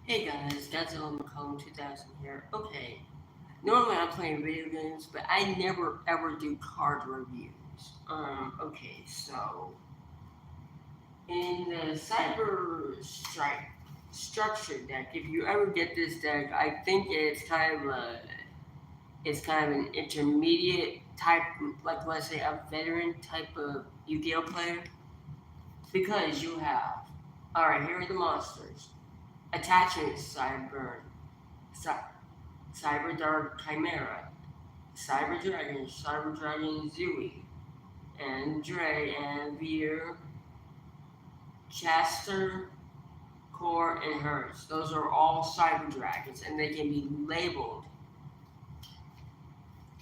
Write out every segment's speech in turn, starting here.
Hey guys, Godzilla McCollum 2000 here. Okay, normally I'm playing video games, but I never ever do card reviews. Okay, so in the Cyber Strike structure deck, if you ever get this deck, I think it's kind of an intermediate type, like let's say a veteran type of Yu-Gi-Oh player, because you have. All right, here are the monsters. Attachment Cyber. Cyber Dark Chimera, Cyber Dragon Zooey, and Dre and Veer, Chester, Core, and Hertz. Those are all Cyber Dragons, and they can be labeled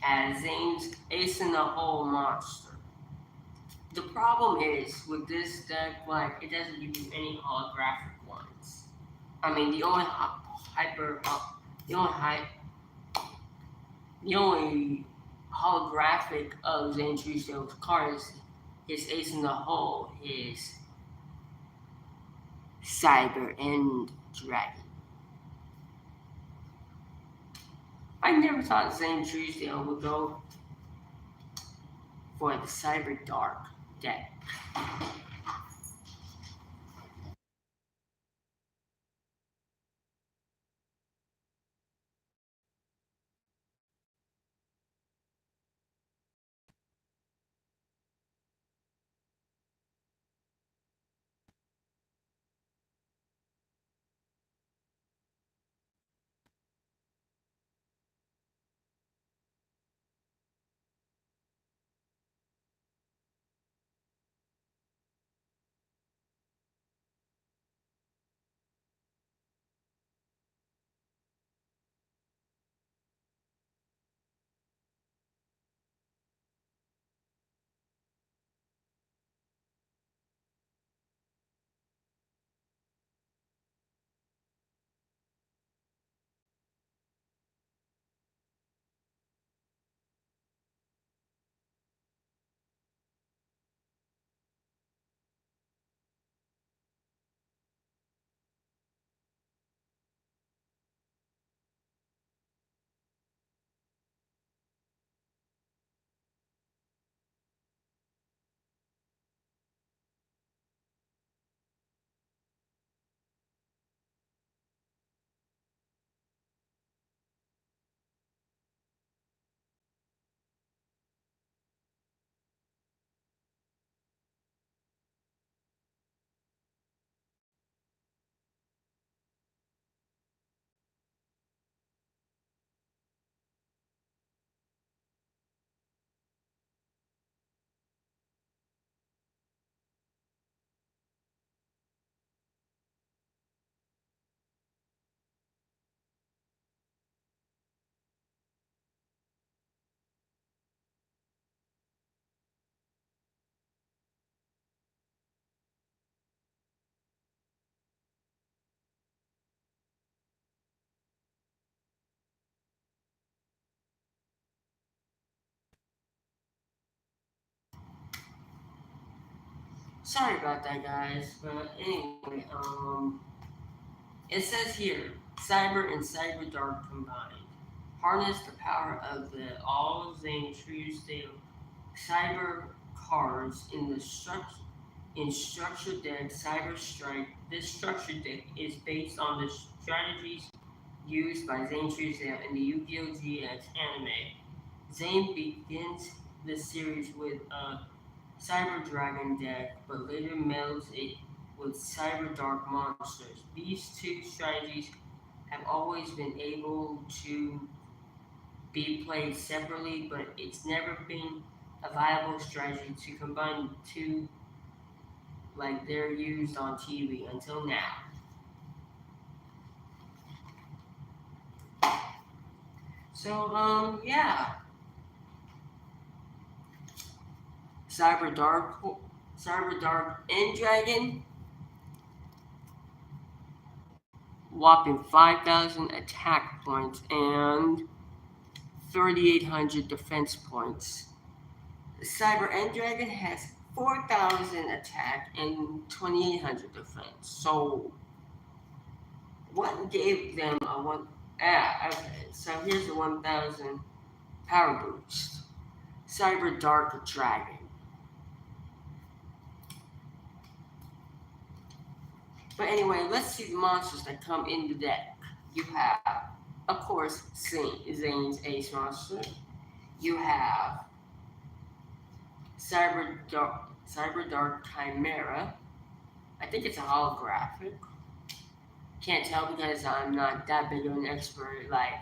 as Zane's Ace in the Hole monster. The problem is with this deck, like it doesn't give you any holographic ones. I mean, the only hy- the only holographic of Zantrusio's cards, his Ace in the Hole, is Cyber and Dragon. I never thought Zane Truesdale would go for the Cyber Dark deck. Sorry about that, guys. But anyway, it says here Cyber and Cyber Dark combined. Harness the power of the all Zane Truesdale Cyber cards in structure deck Cyber Strike. This structure deck is based on the strategies used by Zane Truesdale in the Yu-Gi-Oh! GX anime. Zane begins the series with a Cyber Dragon deck, but later melds it with Cyber Dark monsters. These two strategies have always been able to be played separately, but it's never been a viable strategy to combine two like they're used on TV until now. So, yeah, Cyber Dark, Cyber Dark and Dragon, whopping 5,000 attack points and 3,800 defense points. Cyber End Dragon has 4,000 attack and 2,800 defense. So What gave them a one? Ah, okay. So here's the 1,000 power boost. Cyber Dark Dragon. But anyway, let's see the monsters that come in the deck. You have, of course, Zane's Ace Monster. You have Cyber Dark Chimera. I think it's a holographic. Can't tell because I'm not that big of an expert. Like,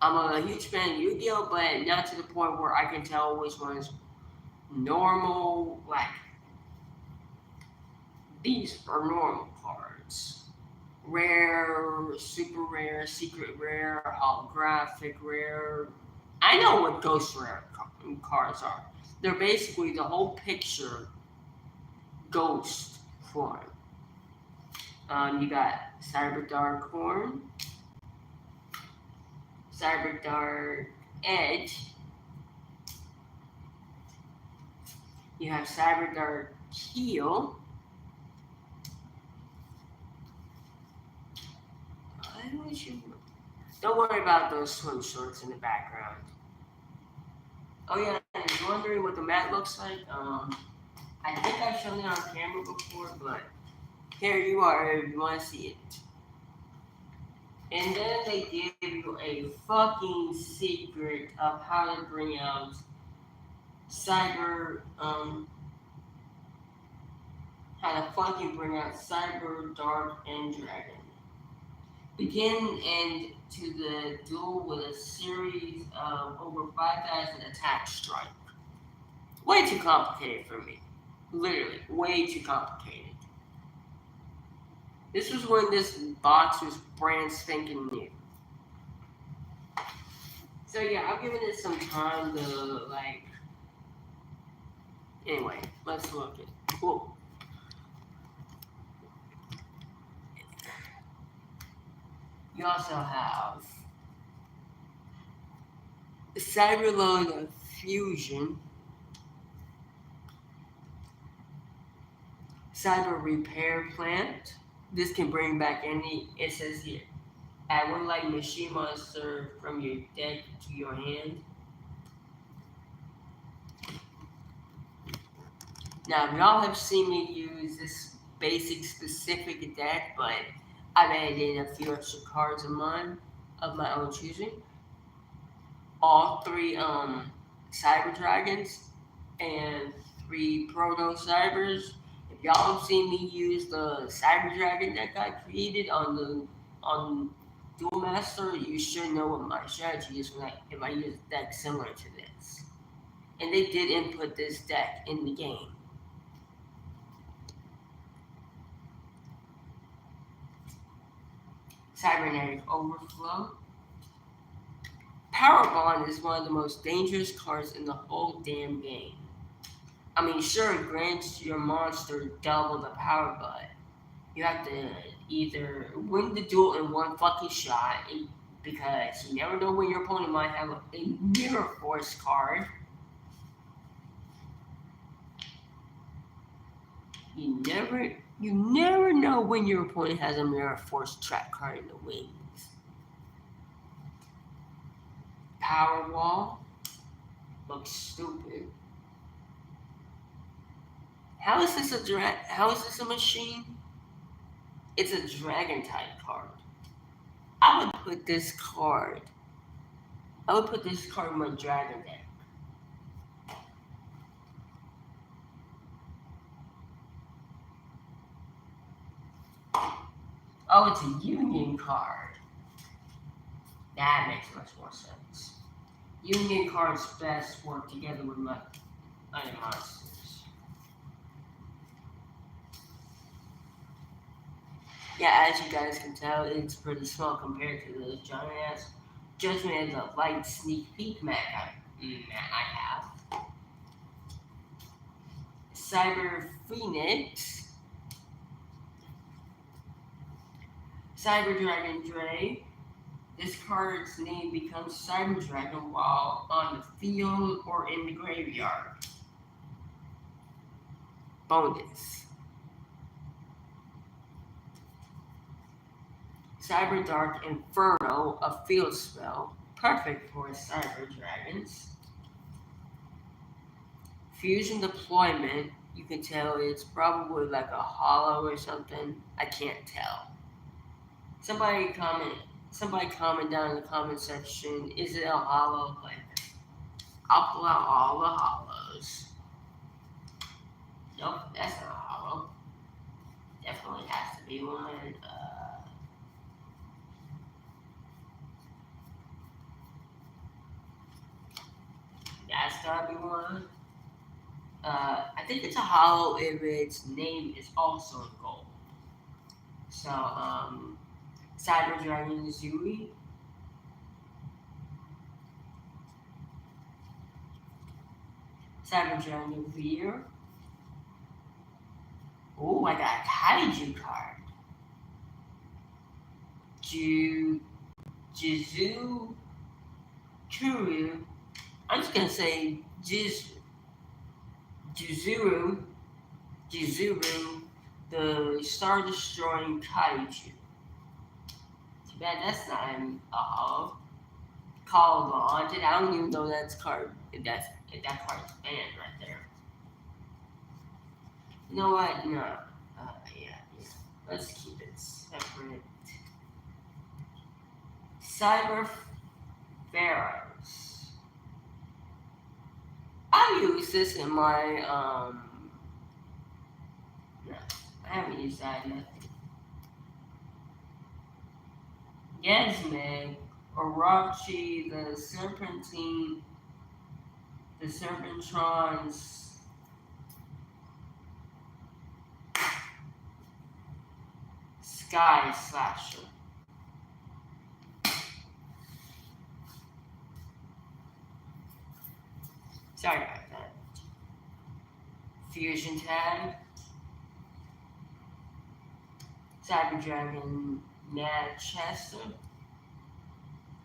I'm a huge fan of Yu-Gi-Oh, but not to the point where I can tell which one is normal. Like, these are normal cards. Rare, super rare, secret rare, holographic rare. I know what ghost rare cards are. They're basically the whole picture ghost form. You got Cyber Dark Horn, Cyber Dark Edge. You have Cyber Dark Heel. Don't worry about those swim shorts in the background. Oh yeah, and you're wondering what the mat looks like? I think I've shown it on camera before, but here you are if you want to see it. And then they give you a fucking secret of how to bring out cyber, how to fucking bring out Cyber Dark and Dragon. Begin and to the duel with a series of over 5,000 attack strike. Way too complicated for me. Literally, way too complicated. This was when this box was brand spanking new. So yeah, I've given it some time to like. Anyway, let's look at. Cool. You also have Cyberload Fusion, Cyber Repair Plant. This can bring back any. It says here, add one like machine monster from your deck to your hand. Now, y'all have seen me use this basic specific deck, but I've added in a few extra cards of mine, of my own choosing. All three Cyber Dragons and 3 Proto Cybers. If y'all have seen me use the Cyber Dragon deck I created on Duel Master, you should know what my strategy is if I use a deck similar to this. And they did input this deck in the game. Cybernetic Overflow. Power Bond is one of the most dangerous cards in the whole damn game. I mean, sure, it grants your monster double the power, but you have to either win the duel in one fucking shot, because you never know when your opponent might have a Mirror Force card. You never know when your opponent has a Mirror Force trap card in the wings. Power Wall looks stupid. How is this a machine? It's a dragon type card. I would put this card in my dragon deck. Oh, it's a union card. That makes much more sense. Union cards best work together with my other monsters. Yeah, as you guys can tell, it's pretty small compared to those giant ass Judgment is a light sneak peek map I have. Cyber Phoenix. Cyber Dragon Dre. This card's name becomes Cyber Dragon while on the field or in the graveyard. Bonus. Cyber Dark Inferno, a field spell, perfect for cyber dragons. Fusion deployment, you can tell it's probably like a hollow or something. I can't tell. Somebody comment somebody comment down in the comment section, is it a hollow? Like I'll pull out all the hollows. Nope, that's not a hollow. Definitely has to be one. That's gotta be one. I think it's a hollow if its name is also in gold. So, Cyber Dragon Zui, Cyber Dragon Veer. Oh, I got a Kaiju card. Ju Jizu Kuru. I'm just gonna say Jizuru, Jizuru, the Star Destroying Kaiju. Too bad that's not a hollow. Call of the Haunted. I don't even know that's card. If that card's banned right there. You know what? No. Yeah. Let's keep it separate. Cyber Pharaohs. I use this in my no, I haven't used that yet. Yasmeg, Orochi, the Serpentine, the Serpentrons, Sky Slasher. Sorry about that. Fusion Tag, Cyber Dragon Manchester,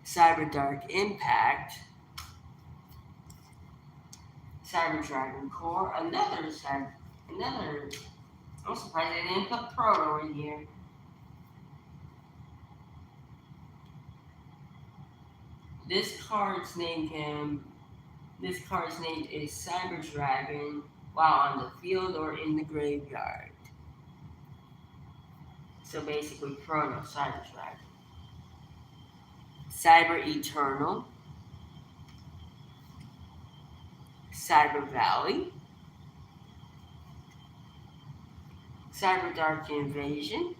Cyber Dark Impact, Cyber Dragon Core, another. I'm surprised they didn't put Proto in here. This card's name is Cyber Dragon while on the field or in the graveyard. So basically, Proto Cyber Dragon. Cyber Eternal, Cyber Valley, Cyber Dark Invasion,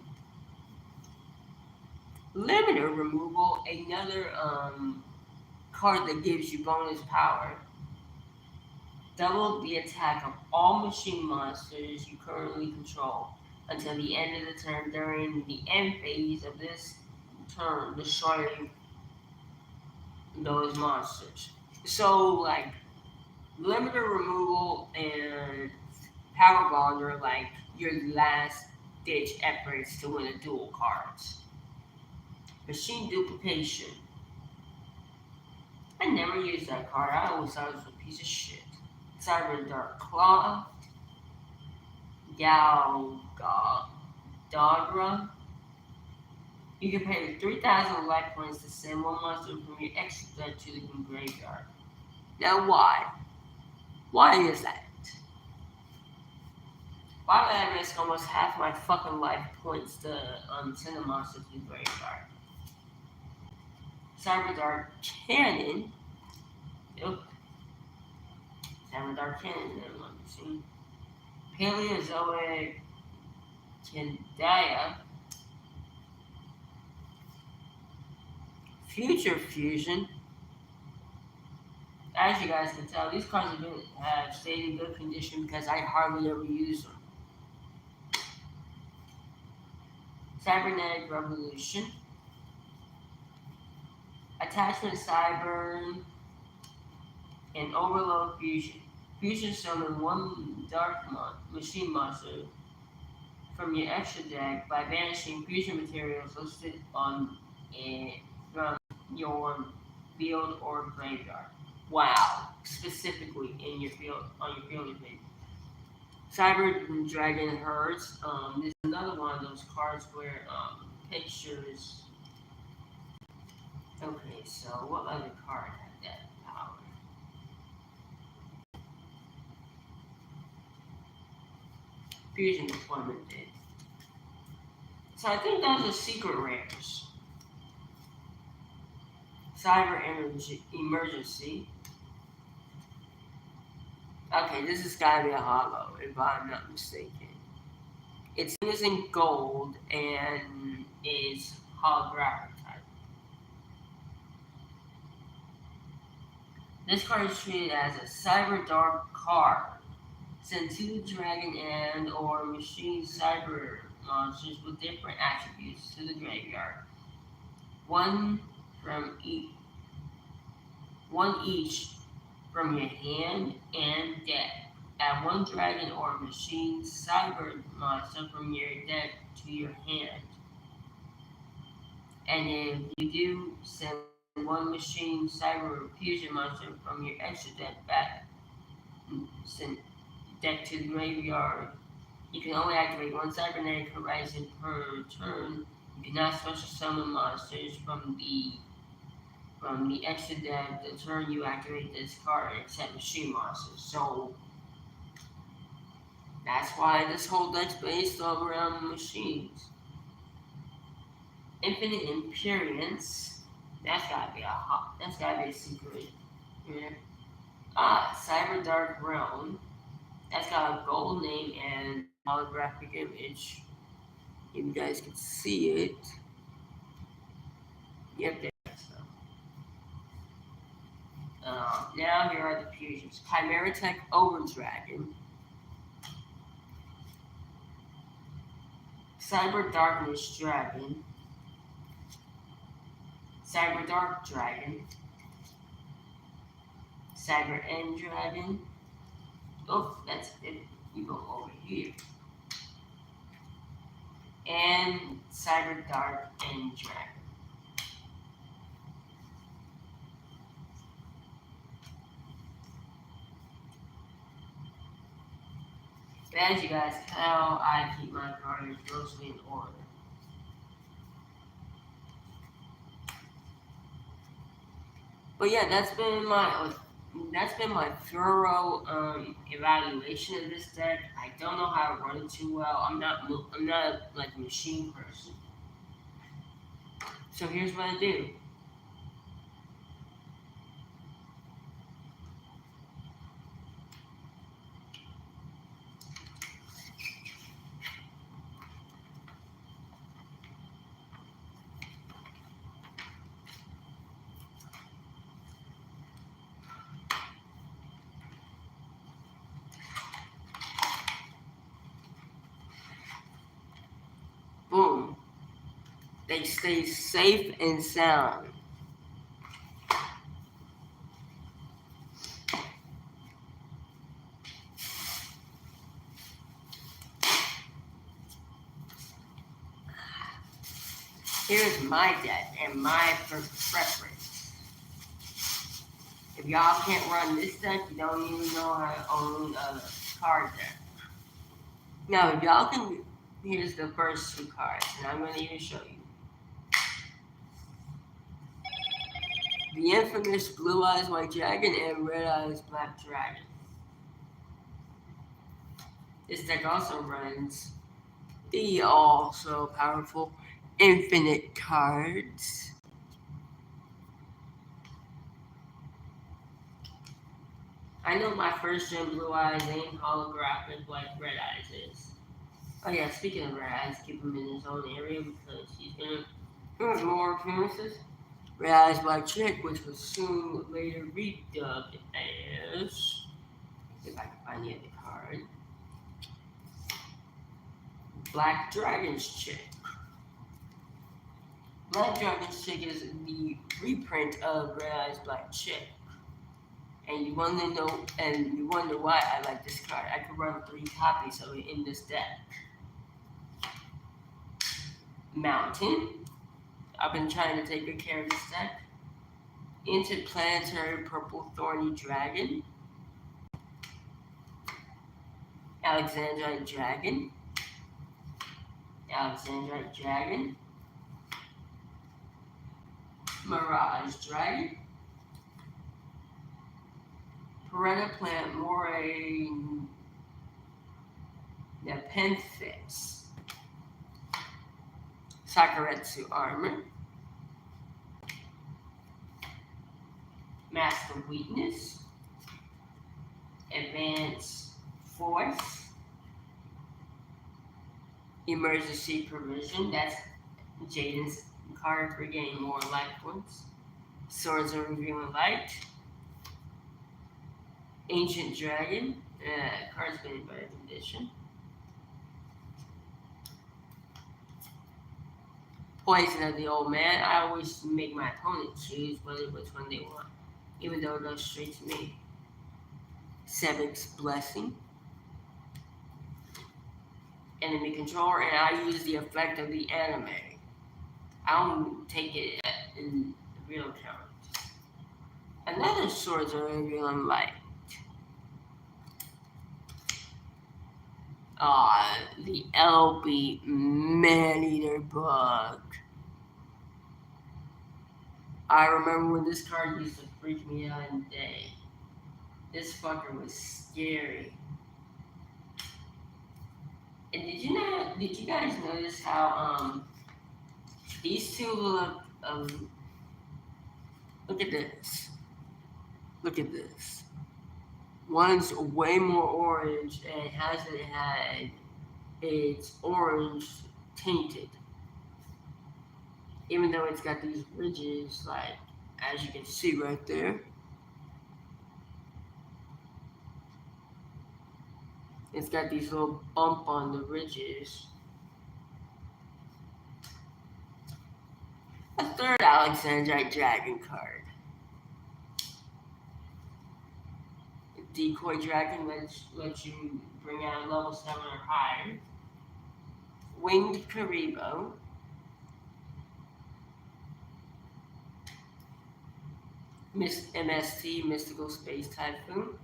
Limiter Removal, another card that gives you bonus power. Double the attack of all machine monsters you currently control until the end of the turn. During the end phase of this turn, destroying those monsters. So, like, limiter removal and power bond are like your last ditch efforts to win a duel cards. Machine duplication. I never used that card. I always thought it was a piece of shit. Cyber Dark Claw, Dogra. You can pay 3,000 life points to send one monster from your extra deck to the graveyard. Now, why? Why is that? Why would I risk almost half my fucking life points to send a monster to the graveyard? Cyber Dark Cannon. Nope. Cyber Dark Cannon, never mind. See? Paleozoic Kendaya. Future Fusion. As you guys can tell, these cards have stayed in good condition because I hardly ever use them. Cybernetic Revolution. Attachment Cyber and Overload Fusion. Fusion summon one dark machine monster from your extra deck by banishing fusion materials listed on from your field or graveyard. Wow! Specifically in your field on your field or graveyard. Cyber Dragon Herds. This is another one of those cards where pictures Okay, so what other card had that power? Fusion deployment did. So I think those are secret rares. Cyber energy emergency. Okay, this has gotta be a hollow, if I'm not mistaken. It's in gold and is holographic type. This card is treated as a cyber dark card. Send two dragon and or machine cyber monsters with different attributes to the graveyard. One from each from your hand and deck. Add one dragon or machine cyber monster from your deck to your hand. And if you do, send one machine cyber fusion monster from your extra deck back. Send deck to the graveyard. You can only activate one cybernetic horizon per turn. You cannot special summon monsters from the extra deck the turn you activate this card except machine monsters. So that's why this whole deck's based all around machines. Infinite Imperience. That's gotta be a secret. Yeah. Cyber Dark Realm. That's got a gold name and holographic image. If you guys can see it. Yep, there it is. Now here are the fusions. Chimera Tech Overdragon. Cyber Darkness Dragon. Cyber Dark Dragon. Cyber End Dragon. Oh, that's it. You go over here. And Cyber Dark End Dragon. But as you guys tell, I keep my cards mostly in order. But yeah, that's been my thorough evaluation of this deck. I don't know how to run it too well. I'm not like a machine person. So here's what I do. Boom. They stay safe and sound. Here's my deck and my preference. If y'all can't run this deck, you don't even know how to own a card deck. Now, if y'all can, here's the first two cards, and I'm going to even show you. The infamous Blue Eyes White Dragon and Red Eyes Black Dragon. This deck also runs the also powerful Infinite cards. I know my first gen Blue Eyes ain't holographic like Red Eyes is. Oh yeah, speaking of Red Eyes, keep him in his own area because he's gonna have more appearances. Red Eyes Black Chick, which was soon later redubbed as, if I can find the other card, Black Dragon's Chick. Black Dragon's Chick is the reprint of Red Eyes Black Chick. And you wonder why I like this card. I could run 3 copies of it in this deck. Mountain. I've been trying to take good care of this deck. Interplanetary Purple Thorny Dragon. Alexandrite Dragon. Alexandrite Dragon. Mirage Dragon. Perennial Plant Moray Nepenthes. Sakuretsu Armor. Master Weakness. Advance Force. Emergency Provision. That's Jaden's card for getting more life points. Swords of Revealing Light. Ancient Dragon. Card's been in better condition. Poison of the Old Man. I always make my opponent choose which one they want, even though it goes straight to me. Seven's Blessing. Enemy Controller, and I use the effect of the anime. I don't take it in real terms. Another Swords of Revealing Light. The LB Man-Eater Bug. I remember when this card used to freak me out in the day. This fucker was scary. And did you guys notice how these two look look at this. Look at this. One's way more orange and hasn't had its orange tainted. Even though it's got these ridges, like, as you can see right there. It's got these little bump on the ridges. A third Alexandrite Dragon card. Decoy Dragon lets you bring out a level 7 or higher. Winged Karibo. MST, Mystical Space Typhoon.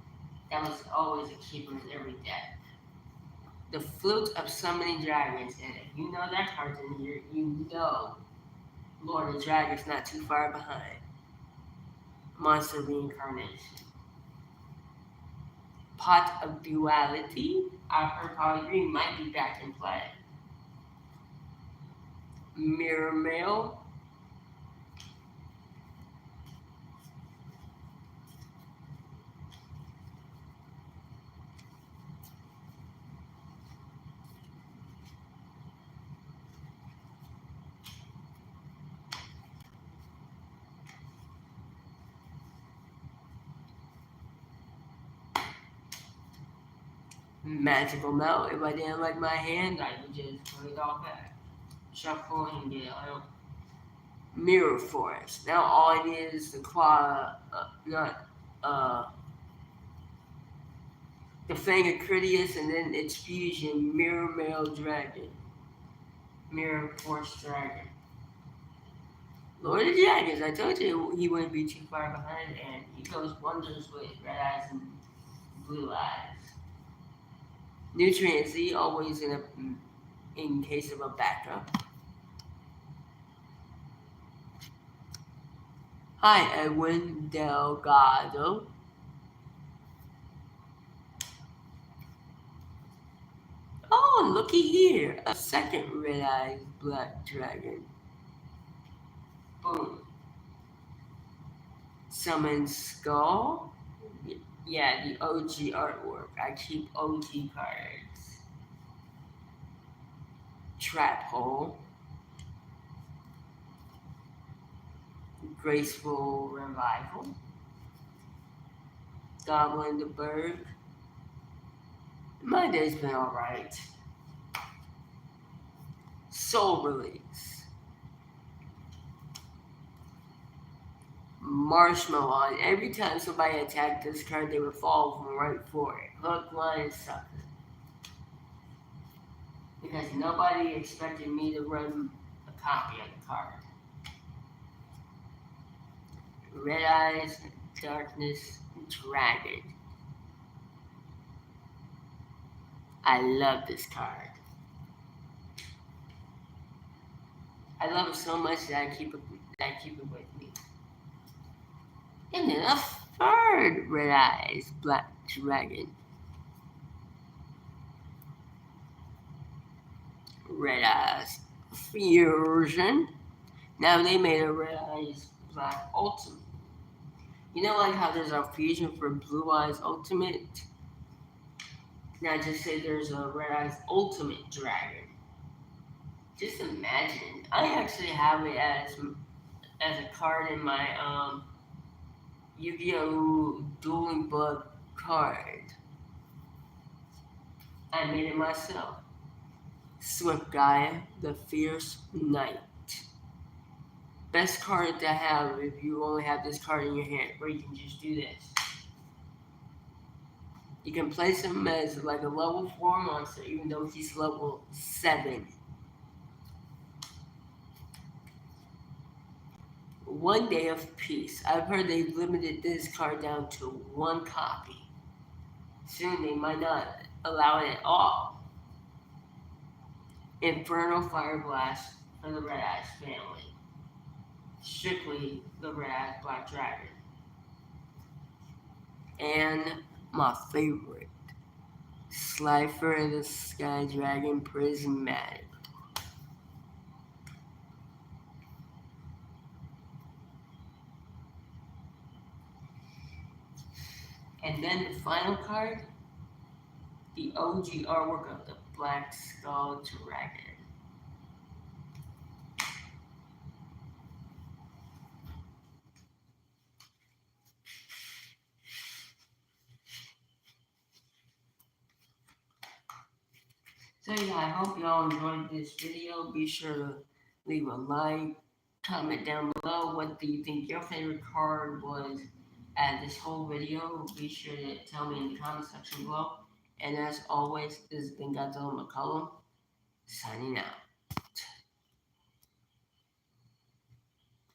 That was always a keeper in every deck. The Flute of Summoning Dragons, and if you know that card's in here, you know Lord of Dragons not too far behind. Monster Reincarnation. Pot of Duality. I heard Polygreen might be back in play. Mirror Mail. Magical Melt. If I didn't like my hand, I would just put it all back. Shuffle and get out. Mirror Forest. Now all I need is the the Fang of Critias and then its fusion, Mirror Mail Dragon. Mirror Force Dragon. Lord of the Dragons, I told you he wouldn't be too far behind, and he goes wonders with red eyes and blue eyes. Nutrient Z, always in case of a backup. Hi, Edwin Delgado. Oh, looky here, a second red-eyed black dragon. Boom. Summon Skull. Yeah, the OG artwork. I keep OG cards. Trap Hole. Graceful Revival. Goblin the Bird. My day's been alright. Soul Release. Marshmallow. Every time somebody attacked this card, they would fall right for it. Hook, line, and sucker. Because nobody expected me to run a copy of the card. Red Eyes, Darkness, Dragon. I love this card. I love it so much that I keep it with me. And then a third red eyes black dragon. Red eyes fusion. Now they made a red eyes black ultimate. You know, like how there's a fusion for blue eyes ultimate. Now just say there's a red eyes ultimate dragon. Just imagine. I actually have it as a card in my Yu-Gi-Oh! Dueling Bug card. I made it myself. Swift Gaia, the Fierce Knight. Best card to have if you only have this card in your hand, where you can just do this. You can place him as like a level 4 monster, even though he's level 7. One Day of Peace. I've heard they've limited this card down to 1 copy. Soon they might not allow it at all. Infernal Fire Blast for the Red Eyes family. Strictly the Red Eyes Black Dragon. And my favorite, Slifer the Sky Dragon Prismatic. And then the final card, the OG artwork of the Black Skull Dragon. So yeah, I hope y'all enjoyed this video. Be sure to leave a like, comment down below what do you think your favorite card was at this whole video. Be sure to tell me in the comment section below. And as always, this has been Godzilla McCollum, signing out.